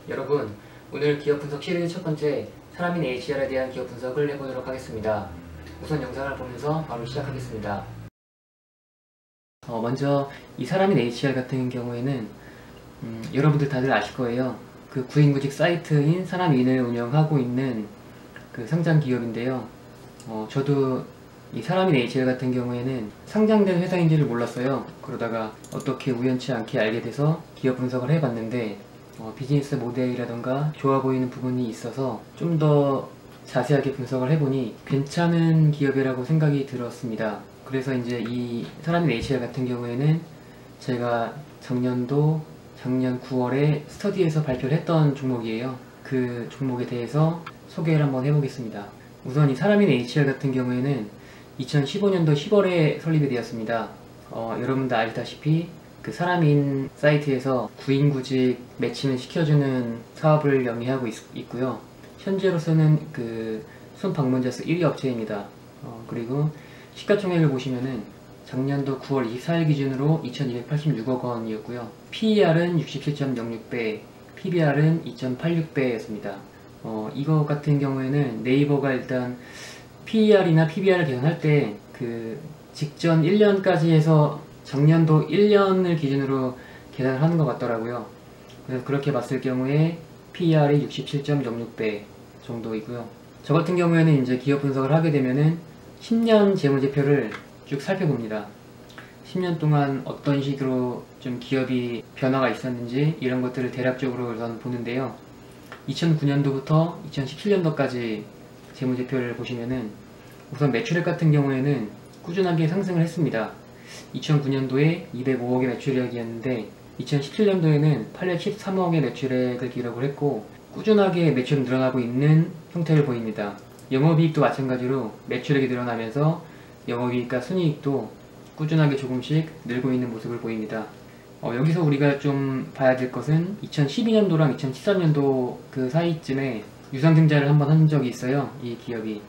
여러분, 오늘 기업 분석 시리즈 첫 번째 사람인 HR에 대한 기업 분석을 해보도록 하겠습니다. 우선 영상을 보면서 바로 시작하겠습니다. 먼저 이 사람인 HR 같은 경우에는 여러분들 다들 아실 거예요. 그 구인구직 사이트인 사람인을 운영하고 있는 그 상장 기업인데요. 저도 이 사람인 HR 같은 경우에는 상장된 회사인지를 몰랐어요. 그러다가 어떻게 우연치 않게 알게 돼서 기업 분석을 해봤는데 비즈니스 모델이라던가 좋아 보이는 부분이 있어서 좀 더 자세하게 분석을 해보니 괜찮은 기업이라고 생각이 들었습니다. 그래서 이제 이 사람인 HR 같은 경우에는 제가 작년 9월에 스터디에서 발표를 했던 종목이에요. 그 종목에 대해서 소개를 한번 해보겠습니다. 우선 이 사람인 HR 같은 경우에는 2015년도 10월에 설립이 되었습니다. 여러분들 아시다시피 그 사람인 사이트에서 구인구직 매칭을 시켜주는 사업을 영위하고 있고요. 현재로서는 그 순방문자 수 1위 업체입니다. 그리고 시가총액을 보시면은 작년도 9월 24일 기준으로 2286억 원이었고요. PER은 67.06배, PBR은 2.86배였습니다. 이거 같은 경우에는 네이버가 일단 PER이나 PBR을 계산할 때 그 직전 1년까지 해서 작년도 1년을 기준으로 계산을 하는 것 같더라고요. 그래서 그렇게 봤을 경우에 PER이 67.06배 정도이고요. 저 같은 경우에는 이제 기업 분석을 하게 되면은 10년 재무제표를 쭉 살펴봅니다. 10년 동안 어떤 식으로 좀 기업이 변화가 있었는지 이런 것들을 대략적으로 우선 보는데요. 2009년도부터 2017년도까지 재무제표를 보시면은 우선 매출액 같은 경우에는 꾸준하게 상승을 했습니다. 2009년도에 205억의 매출액이었는데 2017년도에는 813억의 매출액을 기록을 했고 꾸준하게 매출이 늘어나고 있는 형태를 보입니다. 영업이익도 마찬가지로 매출액이 늘어나면서 영업이익과 순이익도 꾸준하게 조금씩 늘고 있는 모습을 보입니다. 여기서 우리가 좀 봐야 될 것은 2012년도랑 2013년도 그 사이쯤에 유상증자를 한번 한 적이 있어요. 이 기업이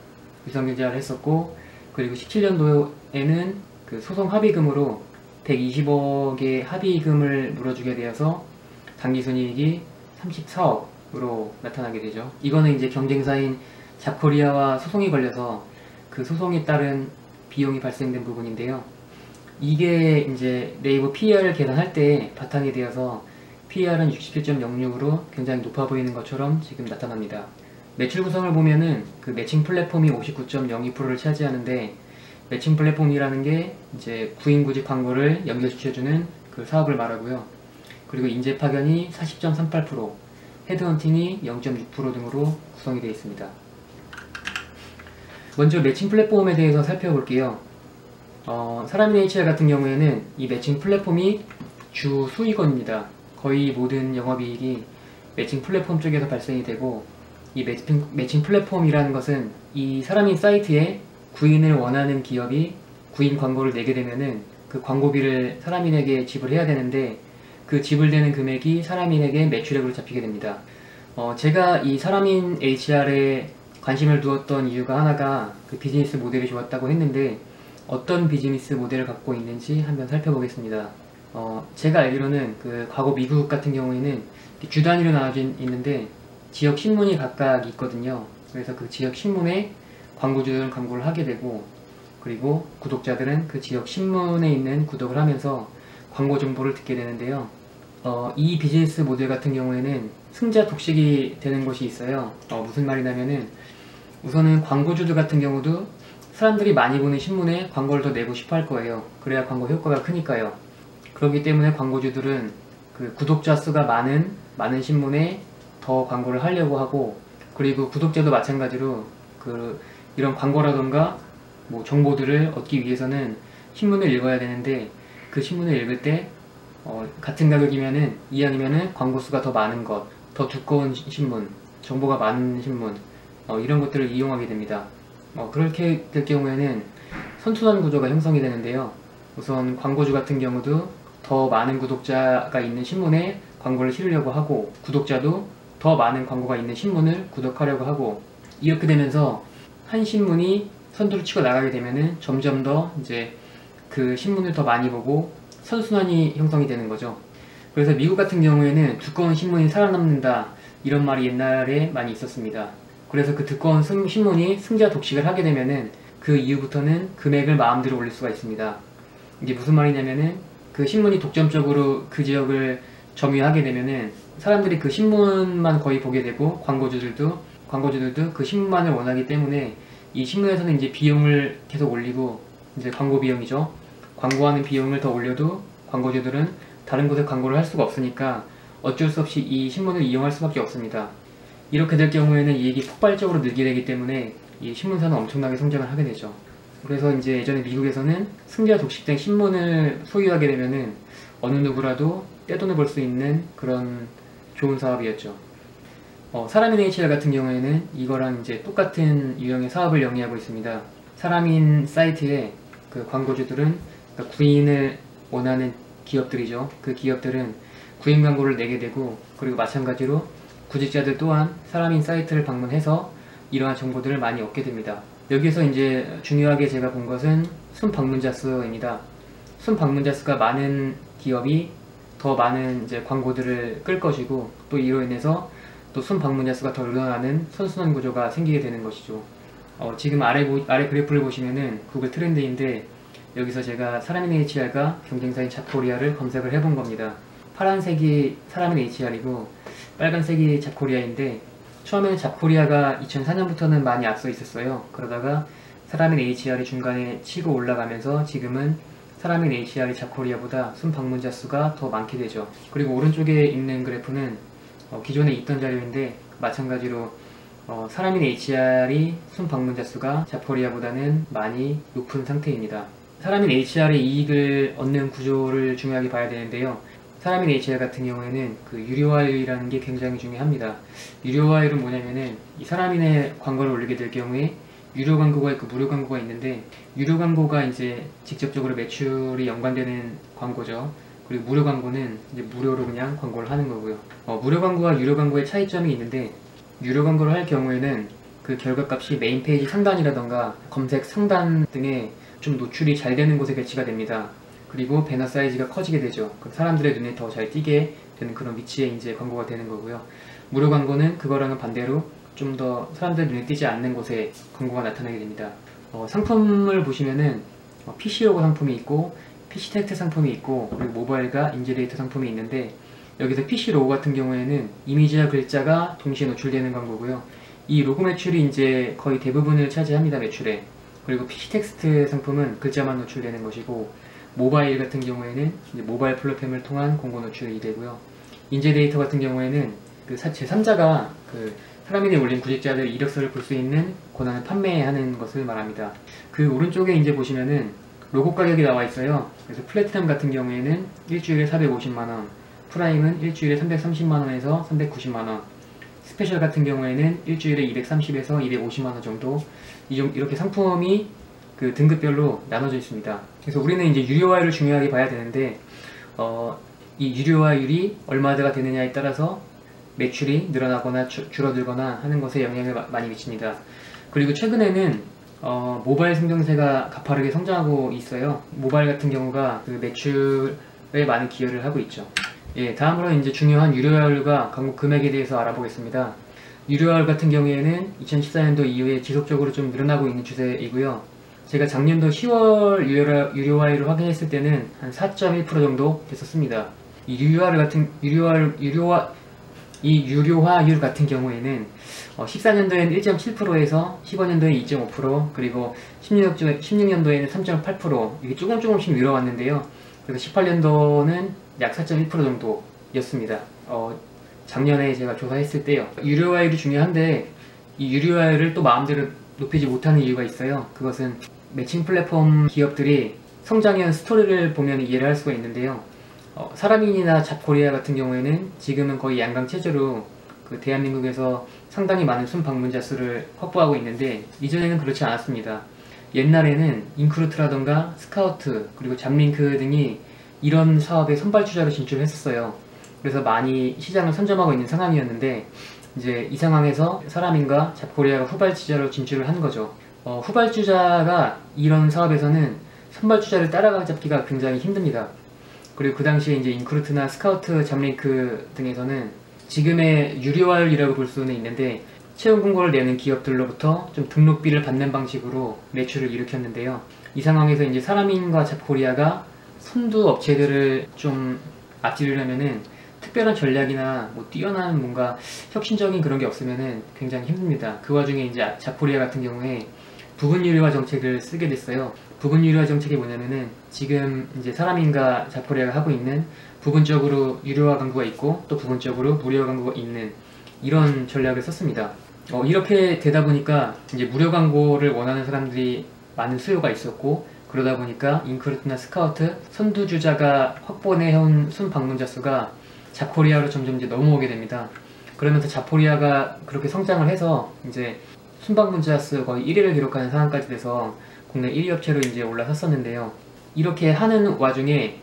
유상증자를 했었고, 그리고 17년도에는 그 소송 합의금으로 120억의 합의금을 물어주게 되어서 당기순이익이 34억으로 나타나게 되죠. 이거는 이제 경쟁사인 잡코리아와 소송이 걸려서 그 소송에 따른 비용이 발생된 부분인데요. 이게 이제 네이버 PER을 계산할 때 바탕이 되어서 PER은 67.06으로 굉장히 높아 보이는 것처럼 지금 나타납니다. 매출 구성을 보면은 그 매칭 플랫폼이 59.02%를 차지하는데, 매칭 플랫폼이라는 게 이제 구인구직 광고를 연결시켜주는 그 사업을 말하고요. 그리고 인재 파견이 40.38%, 헤드헌팅이 0.6% 등으로 구성이 되어 있습니다. 먼저 매칭 플랫폼에 대해서 살펴볼게요. 사람인 HR 같은 경우에는 이 매칭 플랫폼이 주 수익원입니다. 거의 모든 영업이익이 매칭 플랫폼 쪽에서 발생이 되고, 이 매칭 플랫폼이라는 것은 이 사람인 사이트에 구인을 원하는 기업이 구인 광고를 내게 되면은 그 광고비를 사람인에게 지불해야 되는데, 그 지불되는 금액이 사람인에게 매출액으로 잡히게 됩니다. 제가 이 사람인 HR에 관심을 두었던 이유가 하나가 그 비즈니스 모델이 좋았다고 했는데, 어떤 비즈니스 모델을 갖고 있는지 한번 살펴보겠습니다. 제가 알기로는 그 과거 미국 같은 경우에는 주 단위로 나눠져 있는데 지역 신문이 각각 있거든요. 그래서 그 지역 신문에 광고주들은 광고를 하게 되고, 그리고 구독자들은 그 지역 신문에 있는 구독을 하면서 광고 정보를 듣게 되는데요. 이 비즈니스 모델 같은 경우에는 승자 독식이 되는 것이 있어요. 무슨 말이냐면은 우선은 광고주들 같은 경우도 사람들이 많이 보는 신문에 광고를 더 내고 싶어 할 거예요. 그래야 광고 효과가 크니까요. 그렇기 때문에 광고주들은 그 구독자 수가 많은 신문에 더 광고를 하려고 하고, 그리고 구독자도 마찬가지로 이런 광고라던가 뭐 정보들을 얻기 위해서는 신문을 읽어야 되는데, 그 신문을 읽을 때 같은 가격이면은 이왕이면은 광고 수가 더 많은 것, 더 두꺼운 신문, 정보가 많은 신문, 이런 것들을 이용하게 됩니다. 그렇게 될 경우에는 선순환 구조가 형성이 되는데요. 우선 광고주 같은 경우도 더 많은 구독자가 있는 신문에 광고를 실으려고 하고, 구독자도 더 많은 광고가 있는 신문을 구독하려고 하고, 이렇게 되면서 한 신문이 선두를 치고 나가게 되면은 점점 더 이제 그 신문을 더 많이 보고 선순환이 형성이 되는 거죠. 그래서 미국 같은 경우에는 두꺼운 신문이 살아남는다, 이런 말이 옛날에 많이 있었습니다. 그래서 그 두꺼운 신문이 승자 독식을 하게 되면은 그 이후부터는 금액을 마음대로 올릴 수가 있습니다. 이게 무슨 말이냐면은 그 신문이 독점적으로 그 지역을 점유하게 되면은 사람들이 그 신문만 거의 보게 되고 광고주들도 그 신문만을 원하기 때문에 이 신문에서는 이제 비용을 계속 올리고, 이제 광고 비용이죠. 광고하는 비용을 더 올려도 광고주들은 다른 곳에 광고를 할 수가 없으니까 어쩔 수 없이 이 신문을 이용할 수밖에 없습니다. 이렇게 될 경우에는 이익이 폭발적으로 늘게 되기 때문에 이 신문사는 엄청나게 성장을 하게 되죠. 그래서 이제 예전에 미국에서는 승자 독식된 신문을 소유하게 되면은 어느 누구라도 떼돈을 벌 수 있는 그런 좋은 사업이었죠. 사람인 HR 같은 경우에는 이거랑 이제 똑같은 유형의 사업을 영위하고 있습니다. 사람인 사이트에 그 광고주들은, 그러니까 구인을 원하는 기업들이죠. 그 기업들은 구인 광고를 내게 되고, 그리고 마찬가지로 구직자들 또한 사람인 사이트를 방문해서 이러한 정보들을 많이 얻게 됩니다. 여기서 이제 중요하게 제가 본 것은 순방문자 수입니다. 순방문자 수가 많은 기업이 더 많은 이제 광고들을 끌 것이고, 또 이로 인해서 또 순방문자 수가 더 늘어나는 선순환 구조가 생기게 되는 것이죠. 지금 아래 그래프를 보시면은 구글 트렌드인데, 여기서 제가 사람인 HR과 경쟁사인 잡코리아를 검색을 해본 겁니다. 파란색이 사람인 HR이고 빨간색이 잡코리아인데, 처음에는 잡코리아가 2004년부터는 많이 앞서 있었어요. 그러다가 사람인 HR이 중간에 치고 올라가면서 지금은 사람인 HR이 잡코리아보다 순방문자 수가 더 많게 되죠. 그리고 오른쪽에 있는 그래프는 기존에 있던 자료인데, 마찬가지로 사람인 HR이 순방문자 수가 잡코리아보다는 많이 높은 상태입니다. 사람인 HR의 이익을 얻는 구조를 중요하게 봐야 되는데요. 사람인 HR 같은 경우에는 그 유료화율이라는 게 굉장히 중요합니다. 유료화율은 뭐냐면은 이 사람인의 광고를 올리게 될 경우에 유료 광고가 있고 무료 광고가 있는데, 유료 광고가 이제 직접적으로 매출이 연관되는 광고죠. 그리고 무료 광고는 이제 무료로 그냥 광고를 하는 거고요. 무료 광고와 유료 광고의 차이점이 있는데, 유료 광고를 할 경우에는 그 결과값이 메인 페이지 상단이라던가 검색 상단 등에 좀 노출이 잘 되는 곳에 배치가 됩니다. 그리고 배너 사이즈가 커지게 되죠. 그럼 사람들의 눈에 더 잘 띄게 되는 그런 위치에 이제 광고가 되는 거고요. 무료 광고는 그거랑은 반대로 좀 더 사람들 눈에 띄지 않는 곳에 광고가 나타나게 됩니다. 상품을 보시면은 PC 로고 상품이 있고 PC 텍스트 상품이 있고, 그리고 모바일과 인제 데이터 상품이 있는데, 여기서 PC 로고 같은 경우에는 이미지와 글자가 동시에 노출되는 광고고요. 이 로고 매출이 이제 거의 대부분을 차지합니다, 매출에. 그리고 PC 텍스트 상품은 글자만 노출되는 것이고, 모바일 같은 경우에는 이제 모바일 플랫폼을 통한 공고 노출이 되고요. 인제 데이터 같은 경우에는 그 제3자가 그 사람인에 올린 구직자들 이력서를 볼 수 있는 권한을 판매하는 것을 말합니다. 그 오른쪽에 이제 보시면은 로고 가격이 나와 있어요. 그래서 플래티넘 같은 경우에는 일주일에 450만원, 프라임은 일주일에 330만원에서 390만원, 스페셜 같은 경우에는 일주일에 230에서 250만원 정도, 이렇게 상품이 그 등급별로 나눠져 있습니다. 그래서 우리는 이제 유료화율을 중요하게 봐야 되는데, 이 유료화율이 얼마가 되느냐에 따라서 매출이 늘어나거나 줄어들거나 하는 것에 영향을 많이 미칩니다. 그리고 최근에는 모바일 생성세가 가파르게 성장하고 있어요. 모바일 같은 경우가 그 매출에 많은 기여를 하고 있죠. 예, 다음으로 이제 중요한 유료화율과 광고 금액에 대해서 알아보겠습니다. 유료화율 같은 경우에는 2014년도 이후에 지속적으로 좀 늘어나고 있는 추세이고요. 제가 작년도 10월 유료화율을 확인했을 때는 한 4.1% 정도 됐었습니다. 이 유료화율 같은 경우에는 14년도에는 1.7%에서 15년도에 2.5%, 그리고 16년도에는 3.8%, 이게 조금씩 늘어왔는데요. 그래서 18년도는 약 4.1% 정도였습니다. 작년에 제가 조사했을 때요. 유료화율이 중요한데, 이 유료화율을 또 마음대로 높이지 못하는 이유가 있어요. 그것은 매칭 플랫폼 기업들이 성장한 스토리를 보면 이해를 할 수가 있는데요. 사람인이나 잡코리아 같은 경우에는 지금은 거의 양강체제로 그 대한민국에서 상당히 많은 순방문자 수를 확보하고 있는데, 이전에는 그렇지 않았습니다. 옛날에는 인크루트라던가 스카우트, 그리고 잡링크 등이 이런 사업에 선발주자로 진출했었어요. 그래서 많이 시장을 선점하고 있는 상황이었는데, 이제 이 상황에서 사람인과 잡코리아가 후발주자로 진출을 한 거죠. 후발주자가 이런 사업에서는 선발주자를 따라잡기가 굉장히 힘듭니다. 그리고 그 당시에 이제 인크루트나 스카우트, 잡링크 등에서는 지금의 유료화율이라고 볼 수는 있는데 채용 공고를 내는 기업들로부터 좀 등록비를 받는 방식으로 매출을 일으켰는데요. 이 상황에서 이제 사람인과 잡코리아가 선두 업체들을 좀 앞지르려면은 특별한 전략이나 뭐 뛰어난 뭔가 혁신적인 그런 게 없으면은 굉장히 힘듭니다. 그 와중에 이제 잡코리아 같은 경우에 부분 유료화 정책을 쓰게 됐어요. 부분 유료화 정책이 뭐냐면은 지금 이제 사람인과 잡코리아가 하고 있는 부분적으로 유료화 광고가 있고 또 부분적으로 무료화 광고가 있는 이런 전략을 썼습니다. 이렇게 되다 보니까 이제 무료 광고를 원하는 사람들이 많은 수요가 있었고, 그러다 보니까 인크루트나 스카우트 선두주자가 확보해온 순방문자 수가 잡코리아로 점점 이제 넘어오게 됩니다. 그러면서 잡코리아가 그렇게 성장을 해서 이제 순방문자 수 거의 1위를 기록하는 상황까지 돼서 국내 1위 업체로 이제 올라섰었는데요. 이렇게 하는 와중에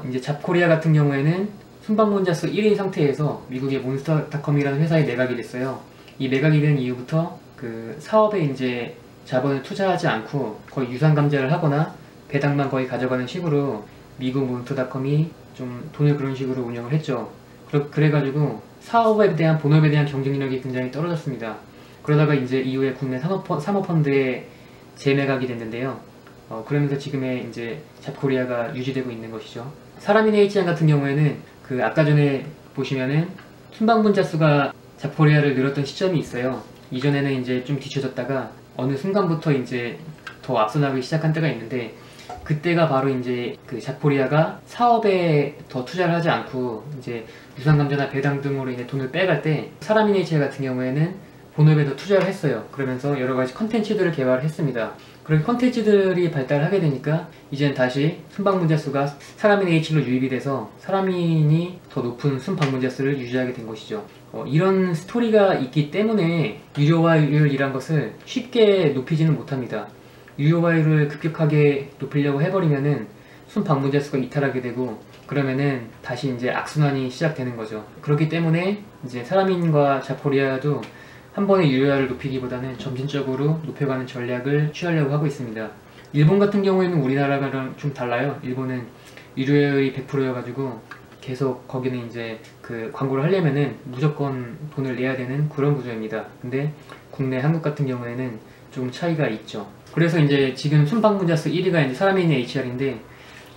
이제 잡코리아 같은 경우에는 순방문자 수 1위 상태에서 미국의 몬스터닷컴이라는 회사에 매각이 됐어요. 이 매각이 된 이후부터 그 사업에 이제 자본을 투자하지 않고 거의 유상감자를 하거나 배당만 거의 가져가는 식으로 미국 몬스터닷컴이 좀 돈을 그런 식으로 운영을 했죠. 그래가지고 사업에 대한 본업에 대한 경쟁력이 굉장히 떨어졌습니다. 그러다가 이제 이후에 국내 사모펀드에 재매각이 됐는데요. 그러면서 지금의 이제 잡코리아가 유지되고 있는 것이죠. 사람인의 H양 같은 경우에는 그 아까 전에 보시면은 순방문자 수가 잡코리아를 늘었던 시점이 있어요. 이전에는 이제 좀 뒤쳐졌다가 어느 순간부터 이제 더 앞서 나가기 시작한 때가 있는데, 그때가 바로 이제 그 잡코리아가 사업에 더 투자를 하지 않고 이제 유상감자나 배당 등으로 인해 돈을 빼갈 때 사람인의 H 같은 경우에는 본업에 더 투자를 했어요. 그러면서 여러 가지 컨텐츠들을 개발했습니다. 그렇게 컨텐츠들이 발달하게 되니까 이제는 다시 순방문자 수가 사람인 H로 유입이 돼서 사람인이 더 높은 순방문자 수를 유지하게 된 것이죠. 이런 스토리가 있기 때문에 유료화율이란 것을 쉽게 높이지는 못합니다. 유료화율을 급격하게 높이려고 해버리면은 순방문자 수가 이탈하게 되고, 그러면은 다시 이제 악순환이 시작되는 거죠. 그렇기 때문에 이제 사람인과 잡코리아도 한 번에 유료화를 높이기보다는 점진적으로 높여가는 전략을 취하려고 하고 있습니다. 일본 같은 경우에는 우리나라랑 좀 달라요. 일본은 유료화율이 100%여가지고 계속 거기는 이제 그 광고를 하려면은 무조건 돈을 내야 되는 그런 구조입니다. 근데 국내 한국 같은 경우에는 좀 차이가 있죠. 그래서 이제 지금 순방문자 수 1위가 이제 사람인의 HR인데,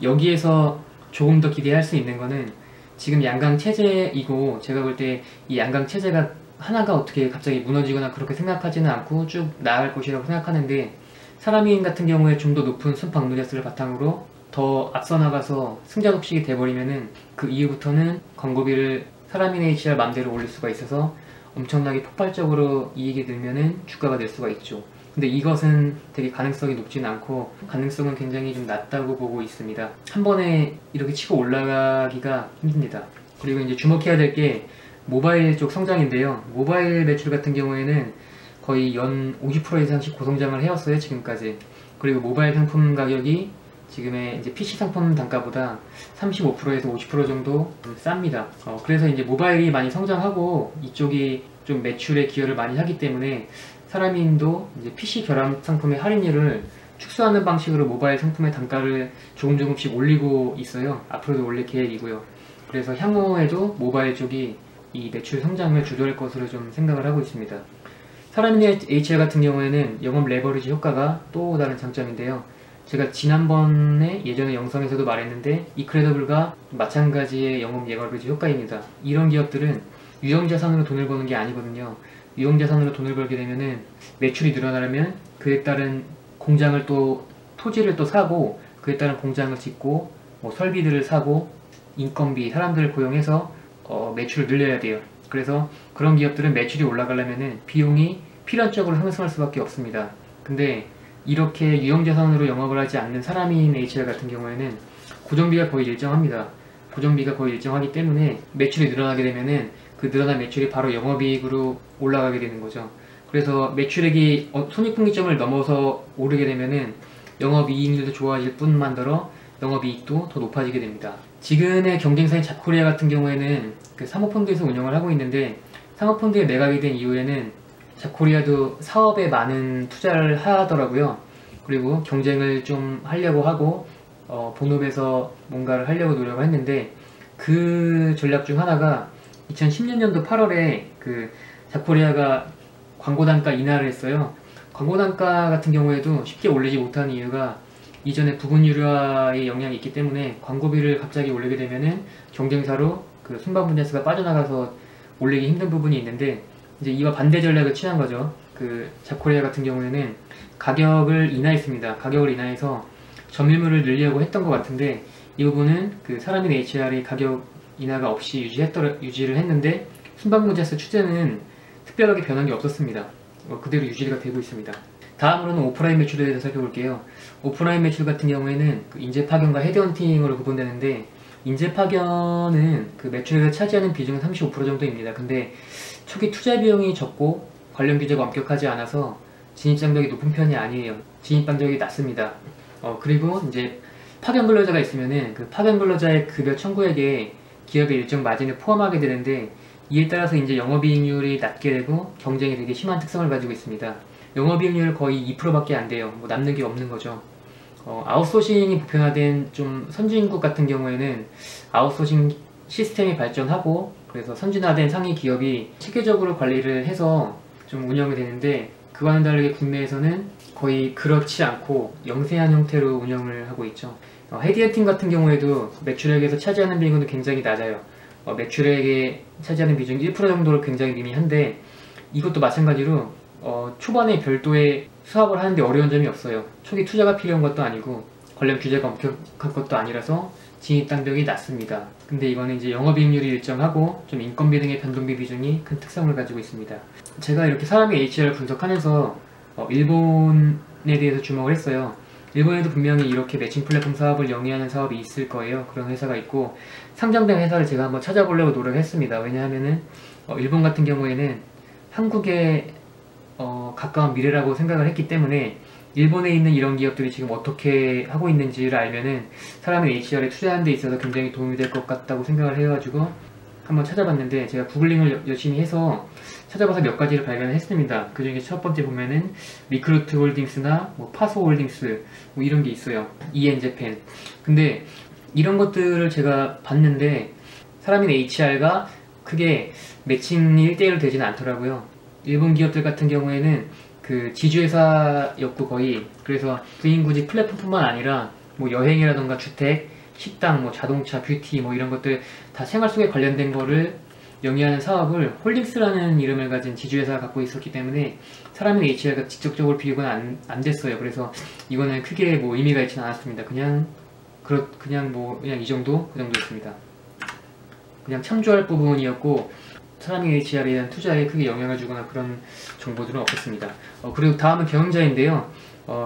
여기에서 조금 더 기대할 수 있는 거는 지금 양강 체제이고, 제가 볼 때 이 양강 체제가 하나가 어떻게 갑자기 무너지거나 그렇게 생각하지는 않고 쭉 나아갈 것이라고 생각하는데, 사람인 같은 경우에 좀 더 높은 순방문자 수를 바탕으로 더 앞서 나가서 승자 독식이 돼버리면은 그 이후부터는 광고비를 사람인의 HR 맘대로 올릴 수가 있어서 엄청나게 폭발적으로 이익이 늘면은 주가가 될 수가 있죠. 근데 이것은 되게 가능성이 높지는 않고 가능성은 굉장히 좀 낮다고 보고 있습니다. 한 번에 이렇게 치고 올라가기가 힘듭니다. 그리고 이제 주목해야 될 게 모바일 쪽 성장인데요. 모바일 매출 같은 경우에는 거의 연 50% 이상씩 고성장을 해왔어요, 지금까지. 그리고 모바일 상품 가격이 지금의 이제 PC 상품 단가보다 35%에서 50% 정도 쌉니다. 그래서 이제 모바일이 많이 성장하고 이쪽이 좀 매출에 기여를 많이 하기 때문에 사람인도 이제 PC 결합 상품의 할인율을 축소하는 방식으로 모바일 상품의 단가를 조금씩 올리고 있어요. 앞으로도 올릴 계획이고요. 그래서 향후에도 모바일 쪽이 이 매출 성장을 주도할 것으로 좀 생각을 하고 있습니다. 사람인의 HR 같은 경우에는 영업 레버리지 효과가 또 다른 장점인데요. 제가 지난번에 예전에 영상에서도 말했는데 이크레더블과 마찬가지의 영업 레버리지 효과입니다. 이런 기업들은 유형자산으로 돈을 버는 게 아니거든요. 유형자산으로 돈을 벌게 되면은 매출이 늘어나려면 그에 따른 공장을 또 토지를 또 사고, 그에 따른 공장을 짓고 뭐 설비들을 사고 인건비 사람들을 고용해서 매출을 늘려야 돼요. 그래서 그런 기업들은 매출이 올라가려면은 비용이 필연적으로 상승할 수밖에 없습니다. 근데 이렇게 유형자산으로 영업을 하지 않는 사람인 HR 같은 경우에는 고정비가 거의 일정합니다. 고정비가 거의 일정하기 때문에 매출이 늘어나게 되면은 그 늘어난 매출이 바로 영업이익으로 올라가게 되는 거죠. 그래서 매출액이 손익분기점을 넘어서 오르게 되면은 영업이익률도 좋아질 뿐만더러 영업이익도 더 높아지게 됩니다. 지금의 경쟁사인 잡코리아 같은 경우에는 그 사모펀드에서 운영을 하고 있는데, 사모펀드에 매각이 된 이후에는 잡코리아도 사업에 많은 투자를 하더라고요. 그리고 경쟁을 좀 하려고 하고 본업에서 뭔가를 하려고 노력을 했는데, 그 전략 중 하나가 2010년도 8월에 그 자코리아가 광고 단가 인하를 했어요. 광고 단가 같은 경우에도 쉽게 올리지 못하는 이유가 이전에 부분 유료화의 영향이 있기 때문에 광고비를 갑자기 올리게 되면은 경쟁사로 그 순방 분야수가 빠져나가서 올리기 힘든 부분이 있는데, 이제 이와 반대 전략을 취한 거죠. 그 자코리아 같은 경우에는 가격을 인하했습니다. 가격을 인하해서 점유율을 늘리려고 했던 것 같은데, 이 부분은 그 사람인 HR의 가격 인하가 없이 유지를 했는데, 순방문자수 추세는 특별하게 변한 게 없었습니다. 그대로 유지가 되고 있습니다. 다음으로는 오프라인 매출에 대해서 살펴볼게요. 오프라인 매출 같은 경우에는 그 인재 파견과 헤드헌팅으로 구분되는데, 인재 파견은 그 매출에서 차지하는 비중은 35% 정도입니다. 근데 초기 투자 비용이 적고 관련 규제가 엄격하지 않아서 진입 장벽이 높은 편이 아니에요. 진입 장벽이 낮습니다. 그리고 이제 파견 근로자가 있으면은 그 파견 근로자의 급여 청구액에 기업의 일정 마진을 포함하게 되는데, 이에 따라서 이제 영업이익률이 낮게 되고 경쟁이 되게 심한 특성을 가지고 있습니다. 영업이익률 거의 2%밖에 안 돼요. 뭐 남는 게 없는 거죠. 아웃소싱이 보편화된 좀 선진국 같은 경우에는 아웃소싱 시스템이 발전하고, 그래서 선진화된 상위 기업이 체계적으로 관리를 해서 좀 운영이 되는데, 그와는 다르게 국내에서는 거의 그렇지 않고 영세한 형태로 운영을 하고 있죠. 헤드헌팅 같은 경우에도 매출액에서 차지하는 비중은 굉장히 낮아요. 매출액에 차지하는 비중이 1% 정도로 굉장히 미미한데, 이것도 마찬가지로 초반에 별도의 수합을 하는데 어려운 점이 없어요. 초기 투자가 필요한 것도 아니고 관련 규제가 엄격한 것도 아니라서 진입 장벽이 낮습니다. 근데 이거는 이제 영업이익률이 일정하고 좀 인건비 등의 변동비 비중이 큰 특성을 가지고 있습니다. 제가 이렇게 사람의 HR을 분석하면서 일본에 대해서 주목을 했어요. 일본에도 분명히 이렇게 매칭 플랫폼 사업을 영위하는 사업이 있을 거예요. 그런 회사가 있고, 상장된 회사를 제가 한번 찾아보려고 노력했습니다. 왜냐하면은 일본 같은 경우에는 한국의 가까운 미래라고 생각을 했기 때문에, 일본에 있는 이런 기업들이 지금 어떻게 하고 있는지를 알면은 사람의 HR에 투자하는 데 있어서 굉장히 도움이 될 것 같다고 생각을 해가지고 한번 찾아봤는데, 제가 구글링을 열심히 해서 찾아봐서 몇 가지를 발견을 했습니다. 그 중에 첫 번째 보면은 리크루트 홀딩스나 뭐 파소 홀딩스 뭐 이런 게 있어요. 이엔재팬. 근데 이런 것들을 제가 봤는데 사람인 HR가 크게 매칭이 1대1로 되지는 않더라고요. 일본 기업들 같은 경우에는 그 지주회사였고 거의, 그래서 구인구직 플랫폼뿐만 아니라 뭐 여행이라던가 주택, 식당, 뭐 자동차, 뷰티 뭐 이런 것들 다 생활 속에 관련된 거를 영위하는 사업을 홀딩스라는 이름을 가진 지주회사가 갖고 있었기 때문에 사람인 HR가 직접적으로 비교가 안 됐어요. 그래서 이거는 크게 뭐 의미가 있지는 않았습니다. 그냥 이 정도? 그 정도였습니다. 그냥 참조할 부분이었고, 사람인 HR에 대한 투자에 크게 영향을 주거나 그런 정보들은 없었습니다. 그리고 다음은 경영자인데요.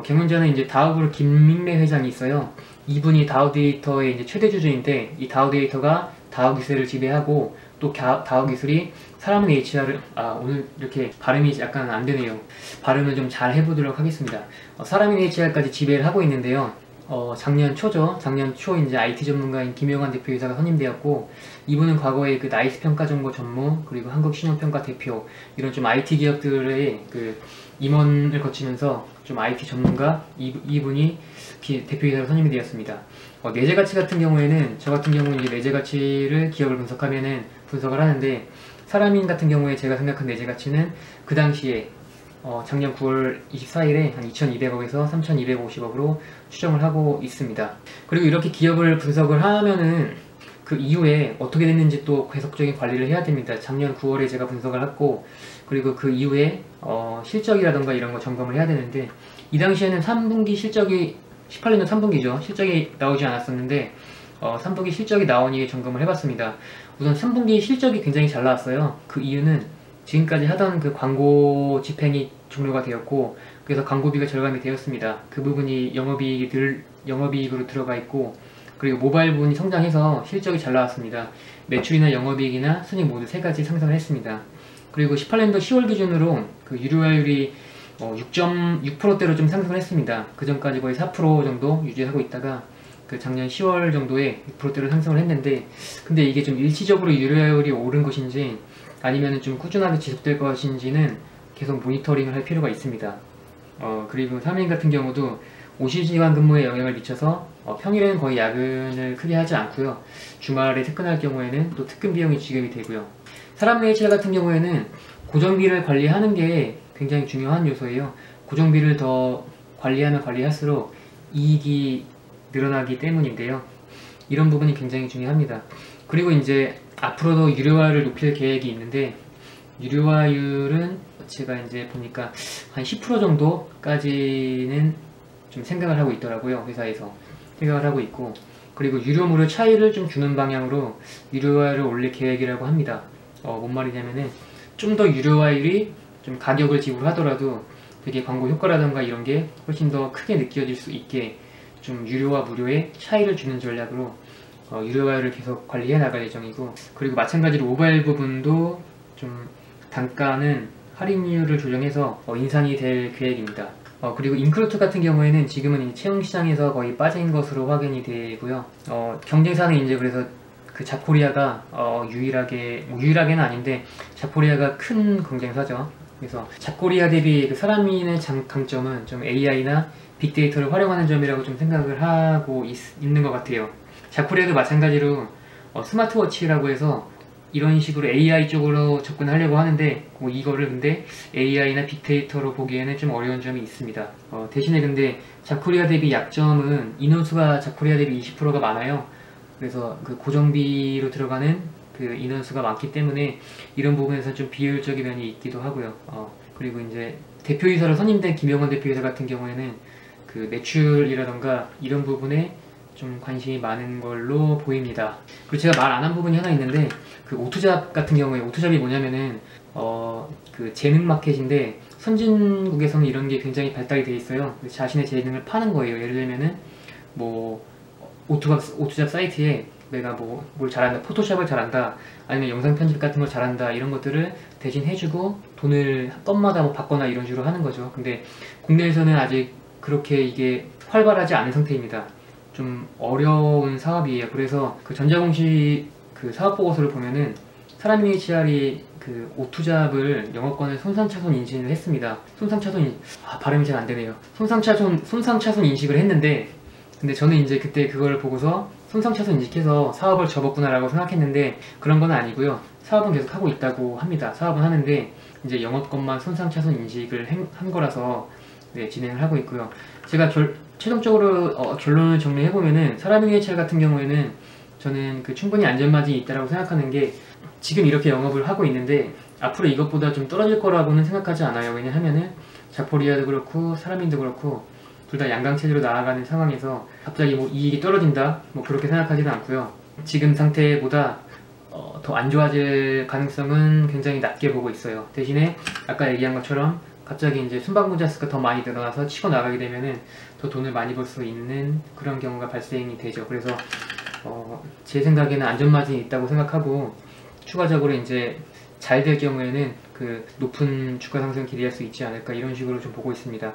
경영자는 이제 다우그룹 김민래 회장이 있어요. 이분이 다우데이터의 이제 최대 주주인데, 이 다우데이터가 다우기술을 지배하고, 또 다우기술이 사람인 HR을, 오늘 이렇게 발음이 약간 안 되네요. 발음을 좀 잘 해보도록 하겠습니다. 사람인 HR까지 지배를 하고 있는데요. 작년 초죠. 작년 초 이제 IT 전문가인 김용환 대표이사가 선임되었고, 이분은 과거에 그 나이스 평가 정보 전무, 그리고 한국 신용평가 대표, 이런 좀 IT 기업들의 그 임원을 거치면서 좀 IT 전문가, 이분이 대표이사로 선임이 되었습니다. 내재 가치 같은 경우에는, 저 같은 경우는 이제 내재 가치를 기업을 분석을 하는데, 사람인 같은 경우에 제가 생각한 내재 가치는 그 당시에 작년 9월 24일에 한 2,200억에서 3,250억으로 추정을 하고 있습니다. 그리고 이렇게 기업을 분석을 하면은 그 이후에 어떻게 됐는지 또 계속적인 관리를 해야 됩니다. 작년 9월에 제가 분석을 했고, 그리고 그 이후에 실적이라던가 이런 거 점검을 해야 되는데, 이 당시에는 3분기 실적이 18년도 3분기죠. 실적이 나오지 않았었는데 3분기 실적이 나오니 점검을 해봤습니다. 우선 3분기 실적이 굉장히 잘 나왔어요. 그 이유는 지금까지 하던 그 광고 집행이 종료가 되었고, 그래서 광고비가 절감이 되었습니다. 그 부분이 영업이익으로 들어가 있고, 그리고 모바일 부분이 성장해서 실적이 잘 나왔습니다. 매출이나 영업이익이나 순이익 모두 세 가지 상승을 했습니다. 그리고 18년도 10월 기준으로 그 유료화율이 6.6%대로 좀 상승을 했습니다. 그 전까지 거의 4% 정도 유지하고 있다가 그 작년 10월 정도에 6%대로 상승을 했는데, 근데 이게 좀 일시적으로 유료화율이 오른 것인지 아니면 좀 꾸준하게 지속될 것인지는 계속 모니터링을 할 필요가 있습니다. 그리고 3인 같은 경우도 5시간 근무에 영향을 미쳐서 평일에는 거의 야근을 크게 하지 않고요. 주말에 특근할 경우에는 또 특근 비용이 지급이 되고요. 사람 HL 같은 경우에는 고정비를 관리하는 게 굉장히 중요한 요소예요. 고정비를 더 관리하면 관리할수록 이익이 늘어나기 때문인데요. 이런 부분이 굉장히 중요합니다. 그리고 이제 앞으로도 유료화를 높일 계획이 있는데, 유료화율은 제가 이제 보니까 한 10% 정도까지는 좀 생각을 하고 있더라고요. 회사에서 생각을 하고 있고, 그리고 유료 무료 차이를 좀 주는 방향으로 유료화를 올릴 계획이라고 합니다. 뭔 말이냐면은 좀 더 유료화율이 좀 가격을 지불하더라도 되게 광고 효과라던가 이런 게 훨씬 더 크게 느껴질 수 있게 좀 유료와 무료의 차이를 주는 전략으로 유료화율을 계속 관리해 나갈 예정이고, 그리고 마찬가지로 모바일 부분도 좀 단가는 할인율을 조정해서 인상이 될 계획입니다. 그리고 인크루트 같은 경우에는 지금은 채용시장에서 거의 빠진 것으로 확인이 되고요. 경쟁사는 이제 그래서 그 잡코리아가 유일하게는 아닌데 잡코리아가 큰 경쟁사죠. 그래서 잡코리아 대비 그 사람인의 강점은 좀 AI나 빅데이터를 활용하는 점이라고 좀 생각을 하고 있는 것 같아요. 잡코리아도 마찬가지로 스마트워치라고 해서 이런 식으로 AI 쪽으로 접근하려고 하는데, 이거를 근데 AI나 빅데이터로 보기에는 좀 어려운 점이 있습니다. 대신에 근데 잡코리아 대비 약점은 인원수가 잡코리아 대비 20%가 많아요. 그래서 그 고정비로 들어가는 그 인원수가 많기 때문에 이런 부분에서 좀 비효율적인 면이 있기도 하고요. 그리고 이제 대표이사로 선임된 김영원 대표이사 같은 경우에는 그 매출이라던가 이런 부분에 좀 관심이 많은 걸로 보입니다. 그리고 제가 말 안 한 부분이 하나 있는데, 그 오투잡 같은 경우에, 오투잡이 뭐냐면은 그 재능 마켓인데, 선진국에서는 이런 게 굉장히 발달이 돼 있어요. 자신의 재능을 파는 거예요. 예를 들면은 뭐 오투잡 사이트에 내가 뭘 잘한다, 포토샵을 잘한다, 아니면 영상 편집 같은 걸 잘한다, 이런 것들을 대신 해주고 돈을 건마다 받거나 이런 식으로 하는 거죠. 근데 국내에서는 아직 그렇게 이게 활발하지 않은 상태입니다. 좀 어려운 사업이에요. 그래서 그 전자공시 그 사업 보고서를 보면은 사람인 HR이 그 오투잡을 영업권을 손상차손 인식을 했습니다. 발음이 잘 안 되네요. 손상차손 인식을 했는데, 근데 저는 이제 그때 그걸 보고서 손상차손 인식해서 사업을 접었구나라고 생각했는데, 그런 건 아니고요. 사업은 계속 하고 있다고 합니다. 사업은 하는데 이제 영업권만 손상차손 인식을 한 거라서 진행을 하고 있고요. 제가 최종적으로 결론을 정리해보면은 사람인 HR 같은 경우에는 저는 그 충분히 안전마진이 있다고 생각하는 게, 지금 이렇게 영업을 하고 있는데 앞으로 이것보다 좀 떨어질 거라고는 생각하지 않아요. 왜냐하면은 잡코리아도 그렇고 사람인도 그렇고 둘 다 양강체제로 나아가는 상황에서 갑자기 이익이 떨어진다 그렇게 생각하지는 않고요. 지금 상태보다 더 안 좋아질 가능성은 굉장히 낮게 보고 있어요. 대신에 아까 얘기한 것처럼 갑자기 이제 순방문자 수가 더 많이 늘어나서 치고 나가게 되면은 더 돈을 많이 벌 수 있는 그런 경우가 발생이 되죠. 그래서 제 생각에는 안전마진이 있다고 생각하고, 추가적으로 이제 잘 될 경우에는 그 높은 주가 상승 기대할 수 있지 않을까, 이런 식으로 좀 보고 있습니다.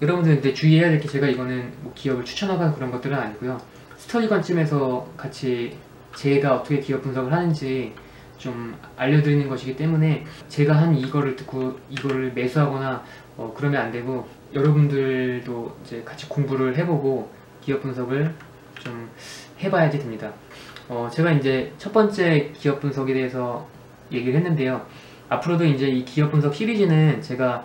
여러분들 근데 주의해야 될 게, 제가 이거는 기업을 추천하거나 그런 것들은 아니고요. 스터디 관점에서 같이 제가 어떻게 기업 분석을 하는지 좀 알려드리는 것이기 때문에, 제가 한 이거를 듣고 이거를 매수하거나 그러면 안 되고, 여러분들도 이제 같이 공부를 해보고 기업 분석을 좀 해봐야지 됩니다. 제가 이제 첫 번째 기업 분석에 대해서 얘기를 했는데요. 앞으로도 이제 이 기업 분석 시리즈는 제가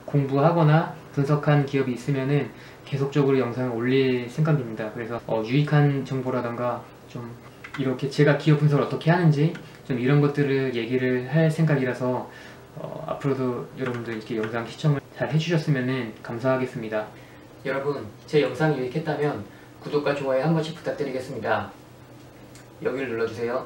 공부하거나 분석한 기업이 있으면은 계속적으로 영상을 올릴 생각입니다. 그래서 유익한 정보라던가 좀 이렇게 제가 기업 분석을 어떻게 하는지 좀 이런 것들을 얘기를 할 생각이라서 앞으로도 여러분들 이렇게 영상 시청을 잘 해주셨으면 감사하겠습니다. 여러분, 제 영상이 유익했다면 구독과 좋아요 한 번씩 부탁드리겠습니다. 여기를 눌러주세요.